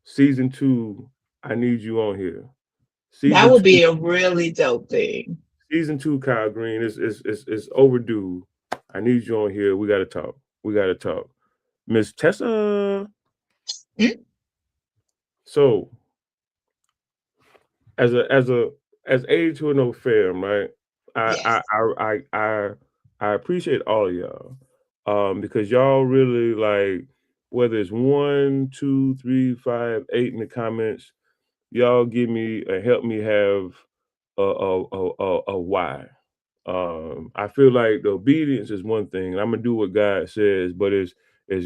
Season 2, I need you on here. that Season would two, be a really dope thing. season 2, Kyle Green is overdue. I need you on here. We got to talk. We got to talk. Miss Tessa. Mm, So as 82 and 0 fam, right? I I yes. I I I I appreciate all of y'all. Because y'all really like whether it's 1, 2, 3, 5, 8 in the comments, y'all give me and help me have a why. I feel like the obedience is one thing, and I'm gonna do what God says, but it's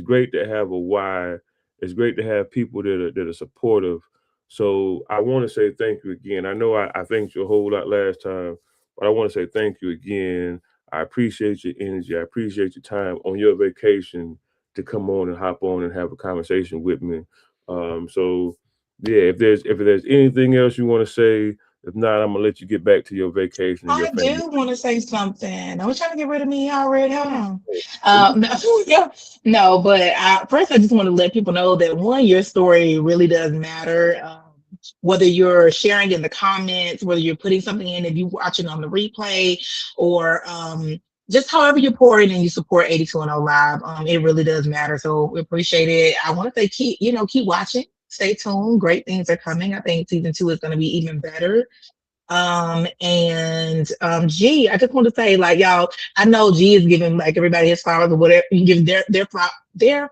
great to have a why. It's great to have people that are supportive. So I want to say thank you again. I know I thanked you a whole lot last time, but I want to say thank you again. I appreciate your energy. I appreciate your time on your vacation to come on and hop on and have a conversation with me. So yeah, if there's anything else you want to say, if not, I'm gonna let you get back to your vacation and your I family. do want to say something. I was trying to get rid of me already. Hold on. Oh, you- No, no, but first, I just want to let people know that one, your story really does matter. Whether you're sharing in the comments, whether you're putting something in, if you're watching on the replay, or just however you're pouring and you support 82 and 0 Live, it really does matter. So we appreciate it. I want to say keep watching. Stay tuned. Great things are coming. I think season 2 is going to be even better. G, I just want to say, like, y'all, I know G is giving like everybody his flowers or whatever, you give their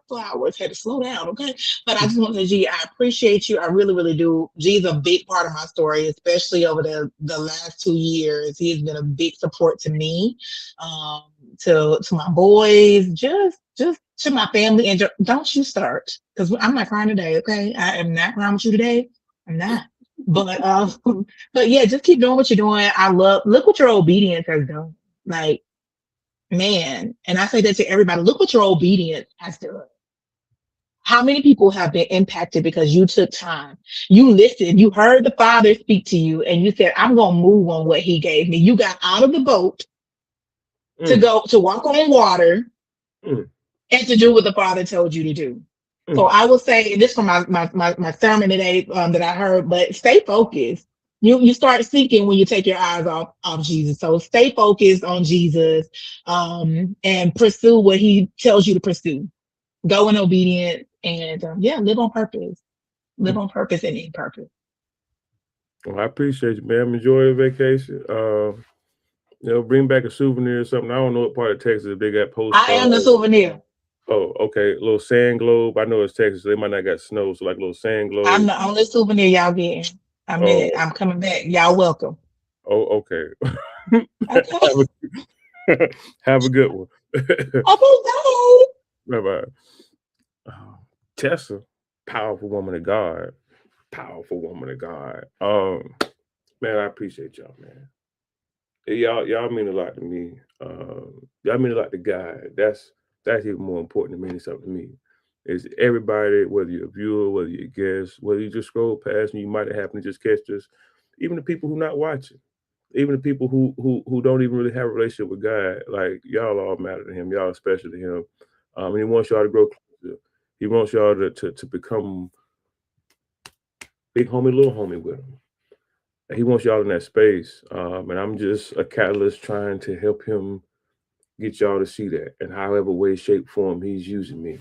flowers. Had to slow down, okay? But I just want to say, G, I appreciate you. I really, really do. G is a big part of my story, especially over the last 2 years. He has been a big support to me, um, to my boys, just to my family. And don't you start, because I'm not crying today, okay? I am not crying with you today. I'm not. But but yeah, just keep doing what you're doing. Look what your obedience has done. Like, man, and I say that to everybody, look what your obedience has done. How many people have been impacted because you took time? You listened, you heard the Father speak to you, and you said, I'm gonna move on what he gave me. You got out of the boat to mm, go to walk on water mm, and to do what the Father told you to do. So mm. I will say, and this from my sermon today that I heard, but stay focused. You start seeking when you take your eyes off Jesus. So stay focused on Jesus, and pursue what He tells you to pursue. Go in obedience, and yeah, live on purpose. Live on purpose and in purpose. Well, I appreciate you, man. Enjoy your vacation. Bring back a souvenir or something. I don't know what part of Texas if they got I am the postcards. souvenir. Oh, okay. A little sand globe. I know it's Texas. So they might not got snow, so like a little sand I'm globe. the only souvenir y'all getting. I'm Oh, it. I'm coming back. Y'all welcome. okay. Okay. have a have a good one. Okay. Bye bye. Tessa, powerful woman of God. Powerful woman of God. Man, I appreciate y'all, man. Y'all mean a lot to me. Y'all mean a lot to God. That's even more important than meaning something to me. Is everybody, whether you're a viewer, whether you're a guest, whether you just scroll past and you might have happened to just catch this, even the people who not watching. even the people who don't even really have a relationship with God, like y'all all matter to him. Y'all are special to him. And he wants y'all to grow closer. He wants y'all to become big homie, little homie with him. And he wants y'all in that space. And I'm just a catalyst trying to help him get y'all to see that. And however way, shape, form he's using me.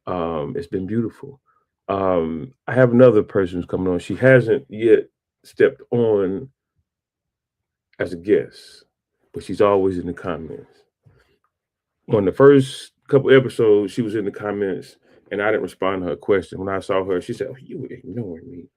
It's been beautiful. I have another person who's coming on. She hasn't yet stepped on as a guest, but she's always in the comments. On the first couple episodes, she was in the comments, and I didn't respond to her question. When I saw her, she said, "Oh, you were ignoring me."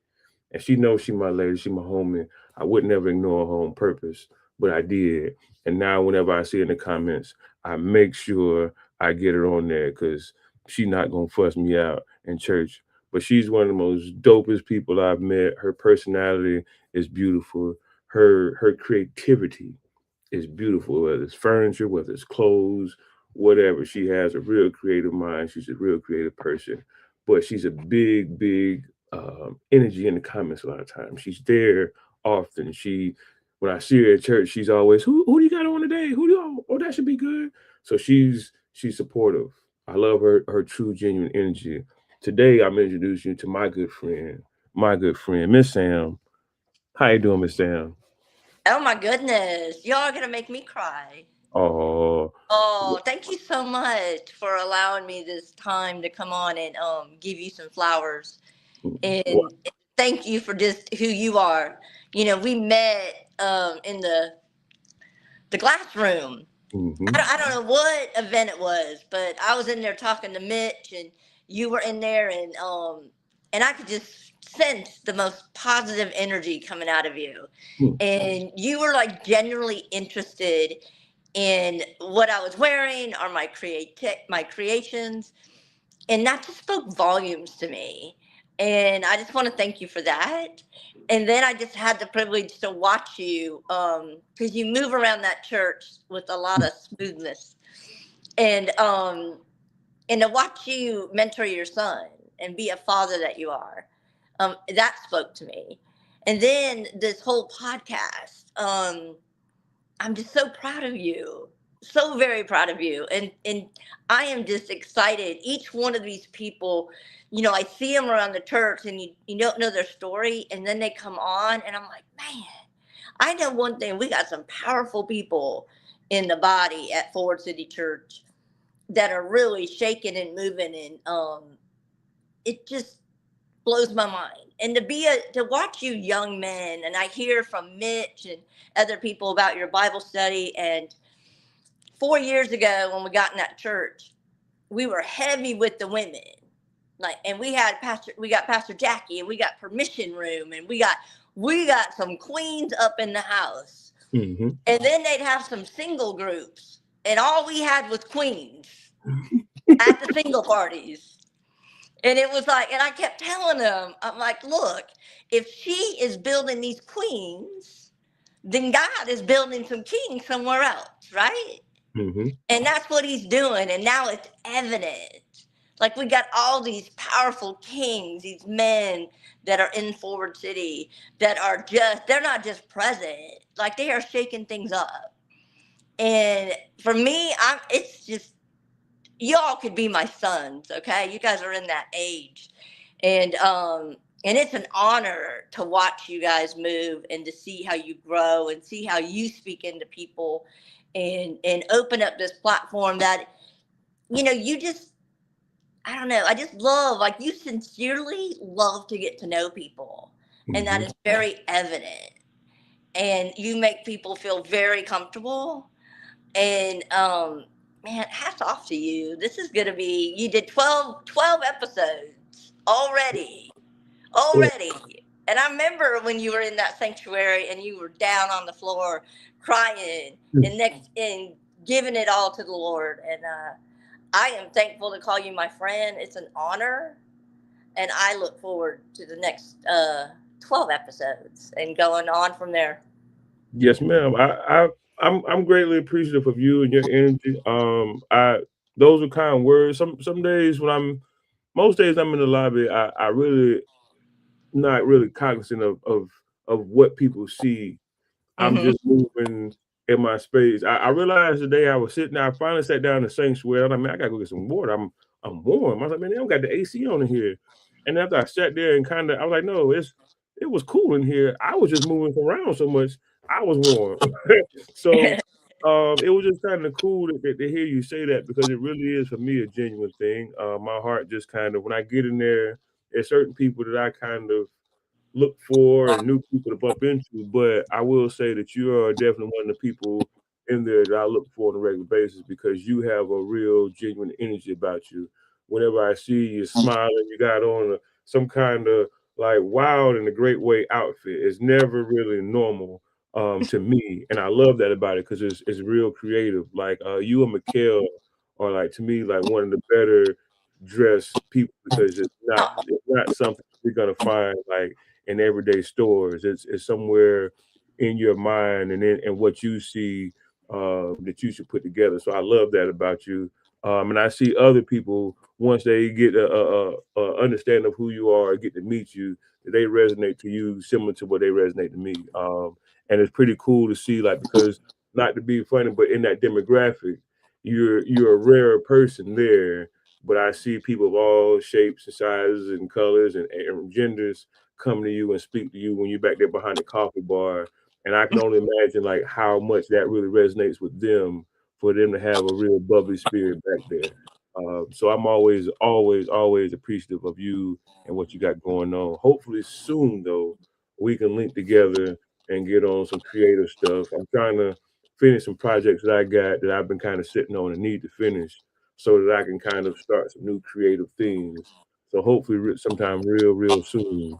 And she knows she my lady, she my homie. I would never ignore her on purpose, but I did. And now whenever I see her in the comments, I make sure I get her on there because she's not gonna fuss me out in church. But she's one of the most dopest people I've met. Her personality is beautiful. Her creativity is beautiful, whether it's furniture, whether it's clothes, whatever. She has a real creative mind. She's a real creative person, but she's a big energy in the comments a lot of times. She's there often. When I see her at church, she's always, who do you got on today? Who do you, oh, that should be good. So she's supportive. I love her true, genuine energy. Today, I'm introducing you to my good friend, Miss Sam. How you doing, Miss Sam? Oh my goodness, y'all are gonna make me cry. Oh, Oh, thank you so much for allowing me this time to come on and give you some flowers. And thank you for just who you are. You know, we met in the glass room. mm-hmm. I don't know what event it was, but I was in there talking to Mitch, and you were in there, and I could just sense the most positive energy coming out of you, and you were like genuinely interested in what I was wearing or my creations, and that just spoke volumes to me. And I just want to thank you for that. And then I just had the privilege to watch you because you move around that church with a lot of smoothness, and and to watch you mentor your son and be a father that you are, that spoke to me. And then this whole podcast, I'm just so proud of you. So very proud of you. And I am just excited. Each one of these people, you know, I see them around the church, and you don't know their story, and then they come on and I'm like, man, I know one thing. We got some powerful people in the body at Forward City Church that are really shaking and moving, and it just blows my mind. And to watch you young men, and I hear from Mitch and other people about your Bible study. And 4 years ago when we got in that church, we were heavy with the women. Like, and we got Pastor Jackie, and we got permission room, and we got some queens up in the house. Mm-hmm. And then they'd have some single groups, and all we had was queens at the single parties. And it was like, and I kept telling them, I'm like, look, if she is building these queens, then God is building some kings somewhere else, right? Mm-hmm. And that's what he's doing. And now it's evident. Like, we got all these powerful kings, these men that are in Forward City that are they're not just present, like they are shaking things up. And for me, it's just, y'all could be my sons, okay? You guys are in that age. And it's an honor to watch you guys move and to see how you grow and see how you speak into people and open up this platform that, you know, you just, I don't know, I just love, like, you sincerely love to get to know people. And that is very evident. And you make people feel very comfortable. And man, hats off to you. This is gonna be, you did 12 episodes already. And I remember when you were in that sanctuary and you were down on the floor crying and giving it all to the Lord. And I am thankful to call you my friend. It's an honor. And I look forward to the next 12 episodes and going on from there. Yes, ma'am. I'm greatly appreciative of you and your energy. I those are kind words. Some days most days I'm in the lobby, I really not really cognizant of what people see I'm just moving in my space. I realized the day I was sitting there, I finally sat down in the sanctuary. I was like, man, I gotta go get some water. I'm warm. I was like, man, they don't got the AC on in here. And after I sat there and kind of, I was like, no, it was cool in here. I was just moving around so much. I was warm. So it was just kind of cool to hear you say that, because it really is for me a genuine thing. My heart just kind of, when I get in there's certain people that I kind of look for and new people to bump into. But I will say that you are definitely one of the people in there that I look for on a regular basis, because you have a real genuine energy about you. Whenever I see you smiling, you got on some kind of like wild in a great way outfit. It's never really normal to me, and I love that about it, because it's real creative. Like you and Mikhail are, like, to me, like one of the better dressed people, because it's not something you're gonna find like in everyday stores. It's somewhere in your mind and in and what you see that you should put together. So I love that about you. And I see other people, once they get a understanding of who you are, get to meet you, they resonate to you similar to what they resonate to me. And it's pretty cool to see, like, because, not to be funny, but in that demographic, you're a rare person there. But I see people of all shapes and sizes and colors and genders come to you and speak to you when you're back there behind the coffee bar. And I can only imagine like how much that really resonates with them, for them to have a real bubbly spirit back there. So I'm always, always, always appreciative of you and what you got going on. Hopefully soon though, we can link together and get on some creative stuff. I'm trying to finish some projects that I got that I've been kind of sitting on and need to finish, so that I can kind of start some new creative things. So hopefully sometime real soon,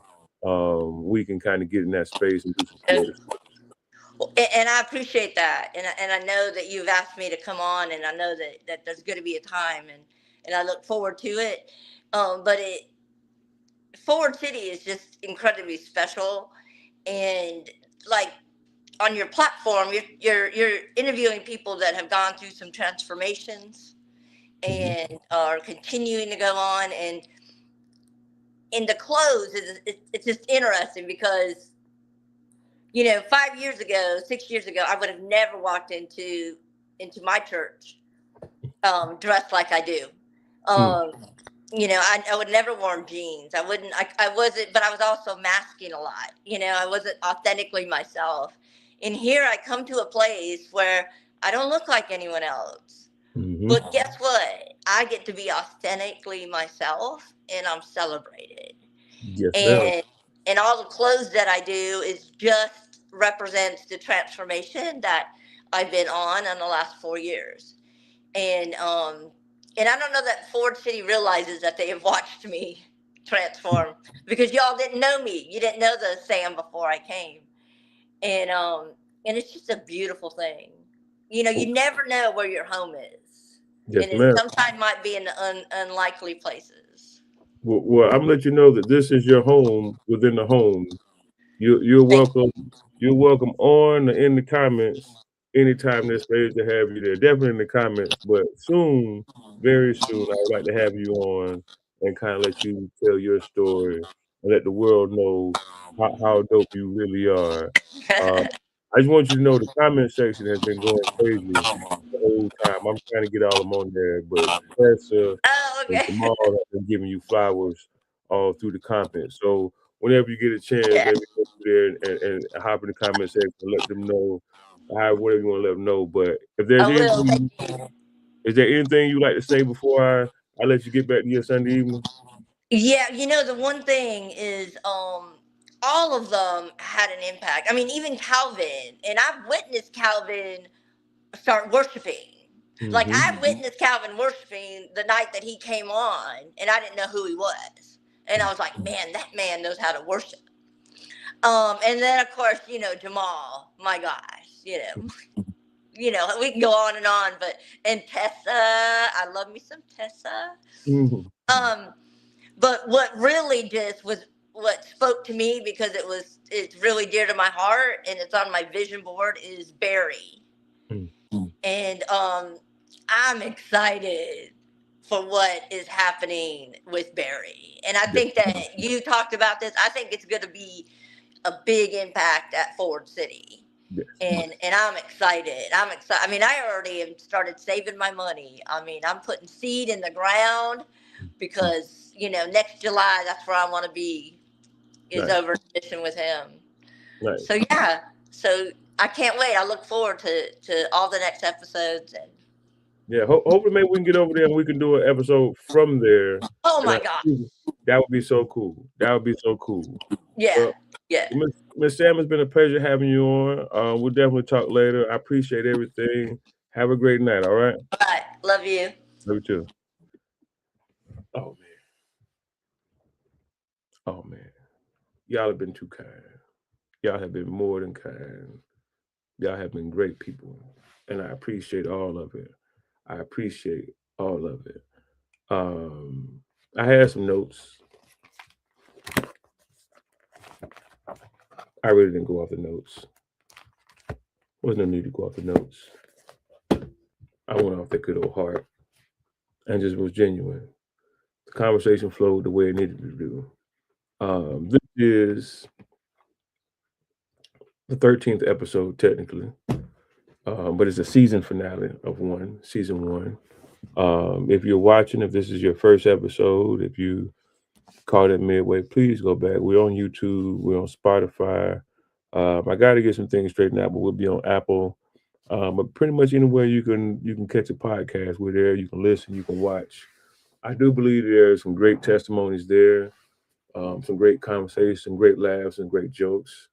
we can kind of get in that space and do some creative stuff. And I appreciate that, and I know that you've asked me to come on, and I know that there's going to be a time, and I look forward to it. But Forward City is just incredibly special, and like on your platform, you're interviewing people that have gone through some transformations and are continuing to go on, and in the close, it's just interesting because 5 years ago, 6 years ago, I would have never walked into my church dressed like I do. Mm. I would never worn jeans. I wouldn't. I wasn't, but I was also masking a lot. I wasn't authentically myself. And here I come to a place where I don't look like anyone else. Mm-hmm. But guess what? I get to be authentically myself, and I'm celebrated. Yes, ma'am. And all the clothes that I do is just represents the transformation that I've been on in the last 4 years. And I don't know that Ford City realizes that they have watched me transform, because y'all didn't know me. You didn't know the Sam before I came. And it's just a beautiful thing. You never know where your home is. Yes, And it ma'am. sometimes might be in unlikely places. Well, I'm gonna let you know that this is your home within the home. You're Thank welcome. You're welcome on or in the comments anytime there's space to have you there. Definitely in the comments, but soon, very soon, I would like to have you on and kind of let you tell your story and let the world know how dope you really are. Uh, I just want you to know the comment section has been going crazy the whole time. I'm trying to get all of them on there, but Tessa Oh, and okay. Jamal have been giving you flowers all through the comments. So whenever you get a chance, Yeah, maybe go through there and hop in the comment section and let them know whatever you want to let them know. But if there's I will. Thank anything, you. is there anything you like to say before I let you get back to your Sunday evening? Yeah, the one thing is, all of them had an impact. I mean, even Calvin, and I've witnessed Calvin start worshiping. Like, Mm-hmm. I witnessed Calvin worshiping the night that he came on, and I didn't know who he was. And I was like, man, that man knows how to worship. And then of course, Jamal, my gosh, we can go on and on, and Tessa, I love me some Tessa. Mm-hmm. But what really just was what spoke to me, because it's really dear to my heart and it's on my vision board, is Barry. And I'm excited for what is happening with Barry. And I Yes. think that you talked about this. I think it's going to be a big impact at Ford City. Yes. And I'm excited. I'm excited. I mean, I already have started saving my money. I mean, I'm putting seed in the ground because, you know, next July, that's where I want to be, is Nice. over mission with him. Nice. So yeah, so I can't wait. I look forward to all the next episodes. And Yeah, hopefully maybe we can get over there and we can do an episode from there. oh And my God, that would be so cool. That would be so cool. yeah, Well, yeah. Miss Sam, it's been a pleasure having you on. We'll definitely talk later. I appreciate everything. Have a great night. All right. All right, love you. Love you too. Oh man. Oh man. Y'all have been too kind. Y'all have been more than kind. Y'all have been great people. And I appreciate all of it. I appreciate all of it. I had some notes. I really didn't go off the notes. Wasn't no need to go off the notes. I went off the good old heart and just was genuine. The conversation flowed the way it needed to do. This is the 13th episode, technically, but it's a season finale of season one. If you're watching, if this is your first episode, if you caught it midway, please go back. We're on YouTube, we're on Spotify. I got to get some things straightened out, but we'll be on Apple. But pretty much anywhere you can catch a podcast, we're there. You can listen, you can watch. I do believe there's some great testimonies there, some great conversations, some great laughs, and great jokes.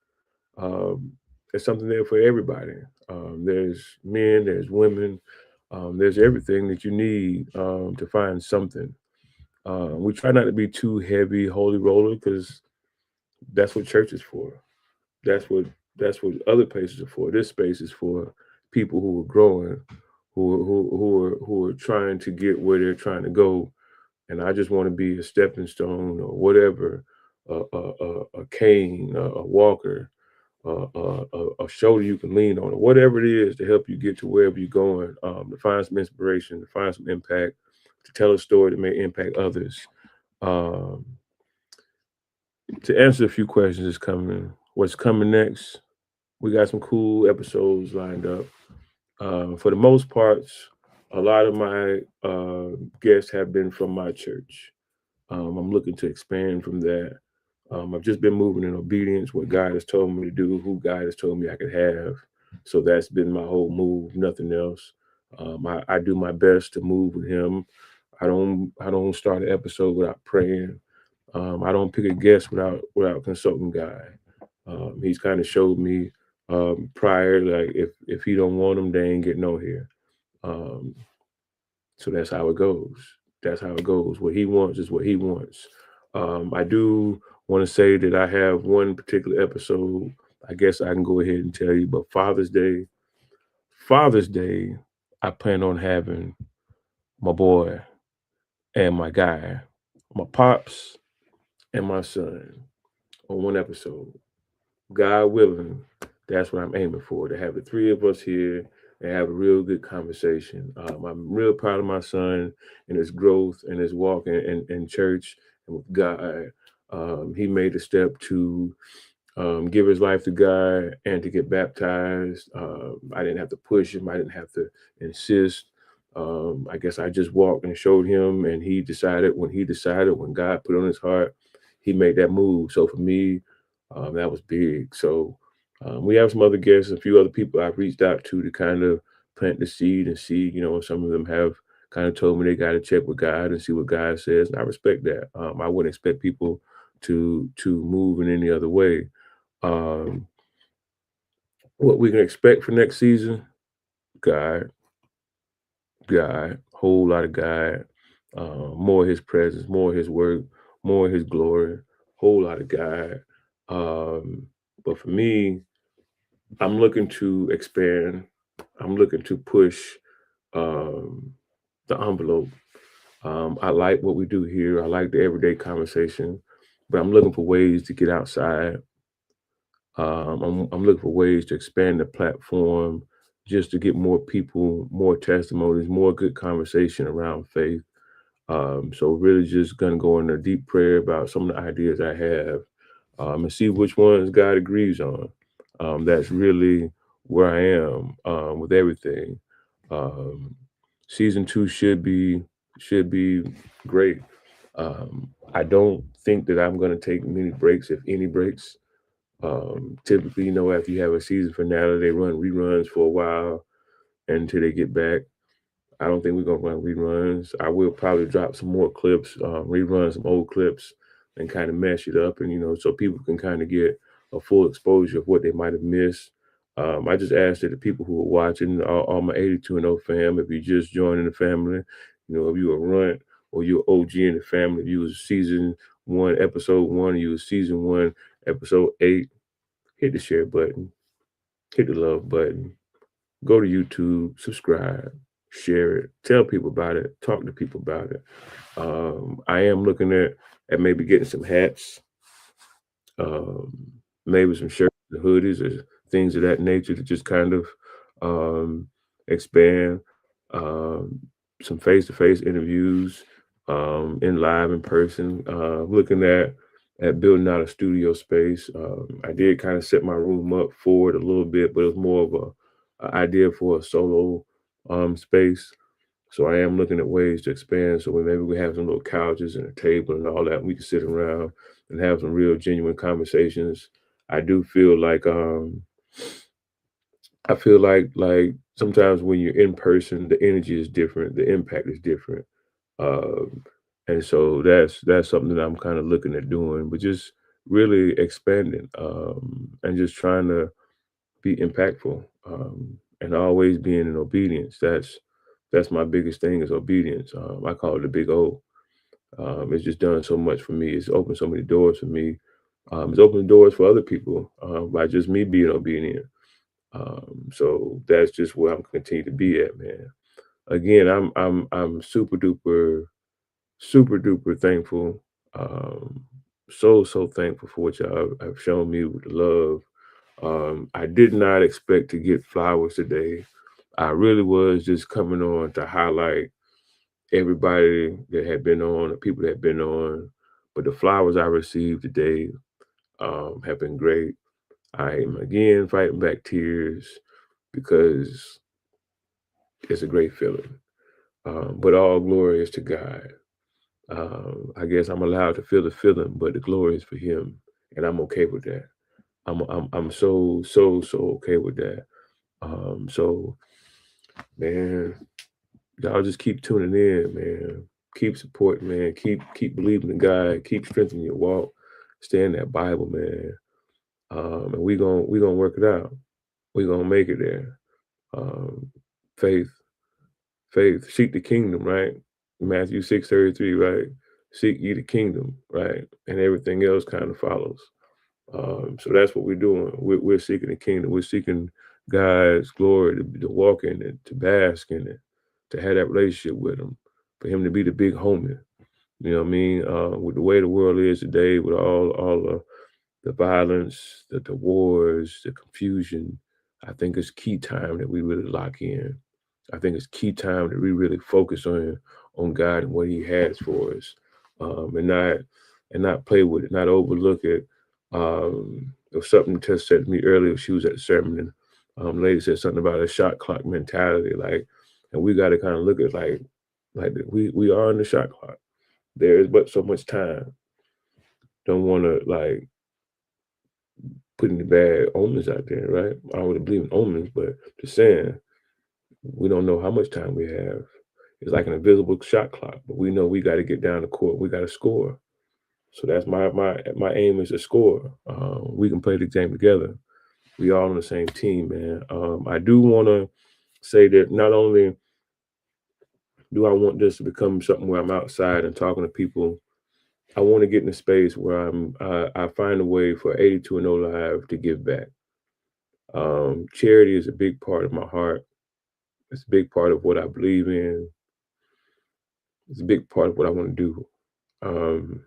There's something there for everybody. There's men, there's women, there's everything that you need to find something. We try not to be too heavy, holy roller, because that's what church is for. That's what other places are for. This space is for people who are growing, who are trying to get where they're trying to go. And I just want to be a stepping stone or whatever, a cane, a walker, a shoulder you can lean on, or whatever it is to help you get to wherever you're going, to find some inspiration, to find some impact, to tell a story that may impact others. To answer a few questions that's coming, what's coming next? We got some cool episodes lined up. For the most parts, a lot of my guests have been from my church. I'm looking to expand from that. I've just been moving in obedience, what God has told me to do, who God has told me I could have. So that's been my whole move, nothing else. I do my best to move with him. I don't start an episode without praying. I don't pick a guest without consulting God. He's kind of showed me prior, like if he don't want them, they ain't getting on here. So that's how it goes. That's how it goes. What he wants is what he wants. I do want to say that I have one particular episode. I guess I can go ahead and tell you, but Father's Day, I plan on having my boy and my guy, my pops and my son on one episode. God willing, that's what I'm aiming for, to have the three of us here and have a real good conversation. I'm real proud of my son and his growth and his walk in church and with God. He made a step to give his life to God and to get baptized. I didn't have to push him. I didn't have to insist. I guess I just walked and showed him, and he decided when God put it on his heart, he made that move. So for me, that was big. So we have some other guests, a few other people I've reached out to kind of plant the seed and see, some of them have kind of told me they got to check with God and see what God says. And I respect that. I wouldn't expect people to move in any other way. What we can expect for next season, God, whole lot of God, more of his presence, more of his work, more of his glory, whole lot of God. But for me, I'm looking to expand. I'm looking to push the envelope. I like what we do here. I like the everyday conversation, but I'm looking for ways to get outside. I'm looking for ways to expand the platform just to get more people, more testimonies, more good conversation around faith. So really just going to go in a deep prayer about some of the ideas I have and see which ones God agrees on. That's really where I am with everything. Season 2 should be great. I don't think that I'm going to take many breaks, if any breaks. Typically, you know, after you have a season finale, they run reruns for a while until they get back. I don't think we're gonna run reruns. I will probably drop some more clips, rerun some old clips, and kind of mash it up, and so people can kind of get a full exposure of what they might have missed. I just ask that the people who are watching, all my 82 and 0 fam, if you just joining the family, if you a runt or you're OG in the family, if you was season 1, episode 1, you was season 1, episode 8, hit the share button, hit the love button, go to YouTube, subscribe, share it, tell people about it, talk to people about it. I am looking at maybe getting some hats, maybe some shirts and hoodies or things of that nature to just kind of expand um, some face-to-face interviews in live in person. Looking at building out a studio space. I did kind of set my room up forward a little bit, but it was more of an idea for a solo space. So I am looking at ways to expand. So maybe we have some little couches and a table and all that. We can sit around and have some real genuine conversations. I do feel like sometimes when you're in person, the energy is different, the impact is different. Um, and so that's something that I'm kind of looking at doing, but just really expanding and just trying to be impactful and always being in obedience. That's my biggest thing is obedience. I call it the big O. It's just done so much for me. It's opened so many doors for me. It's opened doors for other people by just me being obedient. So that's just where I'm continue to be at, man. Again, I'm super duper thankful. So thankful for what y'all have shown me with the love. I did not expect to get flowers today. I really was just coming on to highlight everybody that had been on, the people that had been on. But the flowers I received today have been great. I am again fighting back tears because it's a great feeling. But all glory is to God. I guess I'm allowed to feel the feeling, but the glory is for Him, and I'm okay with that. I'm so okay with that. So man, y'all just keep tuning in, man. Keep supporting, man. Keep believing in God. Keep strengthening your walk. Stay in that Bible, man. And we gonna work it out. We gonna make it there. Um, faith, seek the kingdom, right? Matthew 6:33, right? Seek ye the kingdom, right? And everything else kind of follows. So that's what we're doing. We're seeking the kingdom. We're seeking God's glory to walk in it, to bask in it, to have that relationship with Him, for Him to be the big homie. You know what I mean? With the way the world is today, with all the violence, the wars, the confusion, I think it's key time that we really lock in. I think it's key time that we really focus on God and what He has for us, and not play with it, not overlook it. There was something Tess said to me earlier. She was at the sermon, and lady said something about a shot clock mentality, and we got to kind of look at like we are on the shot clock. There is but so much time. Don't want to put any bad omens out there, right? I don't really believe in omens, but just saying, we don't know how much time we have. It's like an invisible shot clock, but we know we got to get down the court. We got to score. So that's my aim is to score. We can play the game together. We all on the same team, man. I do want to say that not only do I want this to become something where I'm outside and talking to people, I want to get in a space where I find a way for 82 and 0 Live to give back. Charity is a big part of my heart. It's a big part of what I believe in. It's a big part of what I want to do.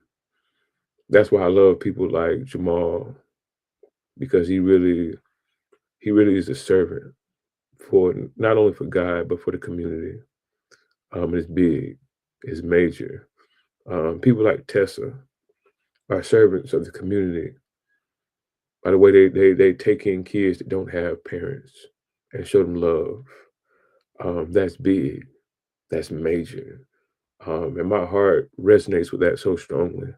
That's why I love people like Jamal, because he really is a servant for not only for God but for the community. It's big, it's major. People like Tesa are servants of the community. By the way, they take in kids that don't have parents. and show them love. That's big. That's major. And my heart resonates with that so strongly.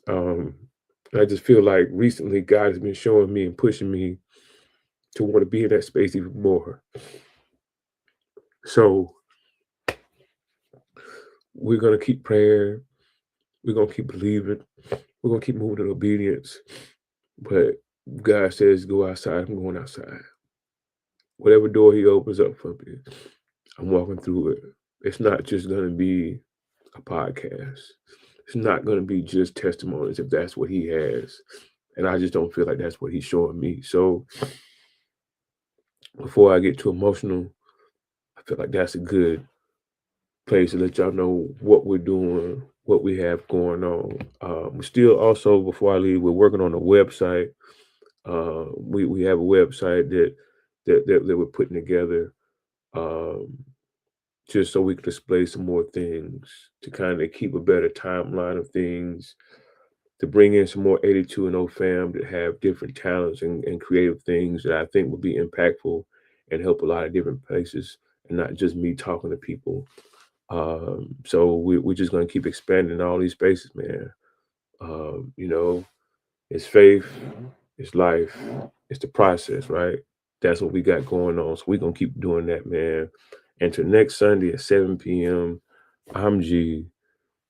I just feel like recently God has been showing me and pushing me to want to be in that space even more. So we're going to keep praying. We're going to keep believing. We're going to keep moving in obedience. But God says, go outside. I'm going outside. Whatever door he opens up for me, I'm walking through it. It's not just going to be a podcast. It's not going to be just testimonies if that's what he has. And I just don't feel like that's what he's showing me. So before I get too emotional, I feel like that's a good place to let y'all know what we're doing, what we have going on. We still also, before I leave, we're working on a website. We have a website that we're putting together just so we can display some more things, to kind of keep a better timeline of things, to bring in some more 82 and 0 fam that have different talents and creative things that I think will be impactful and help a lot of different places, and not just me talking to people. So we're just going to keep expanding all these spaces, man. It's faith, it's life, it's the process, right? That's what we got going on. So we're going to keep doing that, man. Until next Sunday at 7 p.m., I'm G.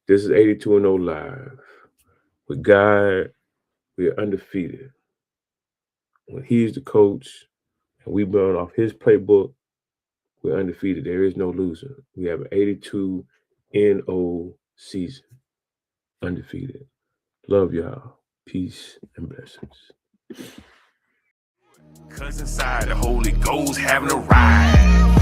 This is 82 and 0 Live. With God, we are undefeated. When he's the coach and we burn off his playbook, we're undefeated. There is no loser. We have an 82 and 0 season. Undefeated. Love y'all. Peace and blessings. Cause inside the Holy Ghost having a ride.